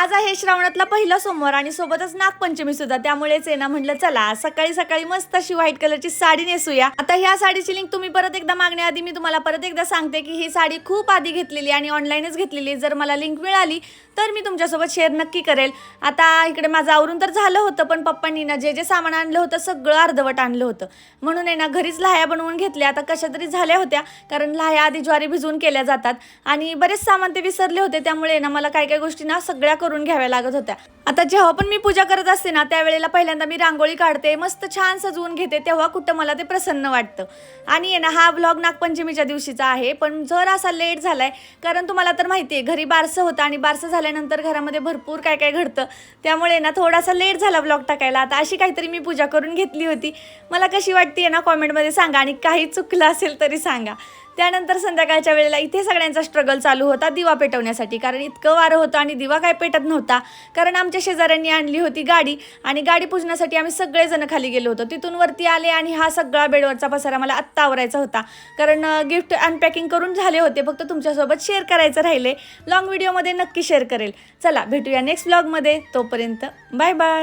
आज आहे श्रावणातला पहिला सोमवार आणि सोबतच नागपंचमी सुद्धा, त्यामुळेच आहे ना म्हटलं चला सकाळी सकाळी मस्त अशी व्हाईट कलरची साडी नेसूया। आता ह्या साडीची लिंक तुम्ही परत एकदा मागण्याआधी मी तुम्हाला परत एकदा सांगते की ही साडी खूप आधी घेतलेली आणि ऑनलाईनच घेतलेली। जर मला लिंक मिळाली तर मी तुमच्यासोबत शेअर नक्की करेल। आता इकडे माझं आवरून तर झालं होतं, पण पप्पांनी ना जे सामान आणलं होतं सगळं अर्धवट आणलं होतं, म्हणून आहे ना घरीच लाह्या बनवून घेतल्या। आता कशा तरी झाल्या होत्या, कारण लाह्या आधी ज्वारी भिजवून केल्या जातात आणि बरेच सामान ते विसरले होते, त्यामुळे ना मला काय काय गोष्टी ना सगळ्या करून घ्याव्या लागत होत्या। आता जेव्हा पण मी पूजा करत असते ना त्यावेळेला पहिल्यांदा मी रांगोळी काढते, मस्त छान सजवून घेते, तेव्हा कुठं मला ते प्रसन्न वाटतं। आणि आहे ना हा व्लॉग नागपंचमीच्या दिवशीचा आहे, पण जर असा लेट झालाय कारण तुम्हाला तर माहिती आहे घरी बारसं होतं आणि बारसं झाल्यानंतर घरामध्ये भरपूर काय काय घडतं, त्यामुळे ना थोडासा लेट झाला व्लॉग टाकायला। आता अशी काहीतरी मी पूजा करून घेतली होती, मला कशी वाटते ना कॉमेंटमध्ये सांगा आणि काही चुकलं असेल तरी सांगा। त्यानंतर संध्याकाळच्या वेळेला इथे सगळ्यांचा स्ट्रगल चालू होता दिवा पेटवण्यासाठी, कारण इतकं वारं होतं आणि दिवा काय पेटत नव्हता। कारण आमच्या शेजाऱ्यांनी आणली होती गाडी आणि गाडी पूजण्यासाठी आम्ही सगळेजण खाली गेलो होतो, तिथून वरती आले आणि हा सगळा बेडवरचा पसारा मला आत्ता आवरायचा होता, कारण गिफ्ट अनपॅकिंग करून झाले होते, फक्त तुमच्यासोबत शेअर करायचं राहिले। लॉंग व्हिडिओमध्ये नक्की शेअर करेल। चला भेटूया नेक्स्ट व्लॉगमध्ये, तोपर्यंत बाय बाय।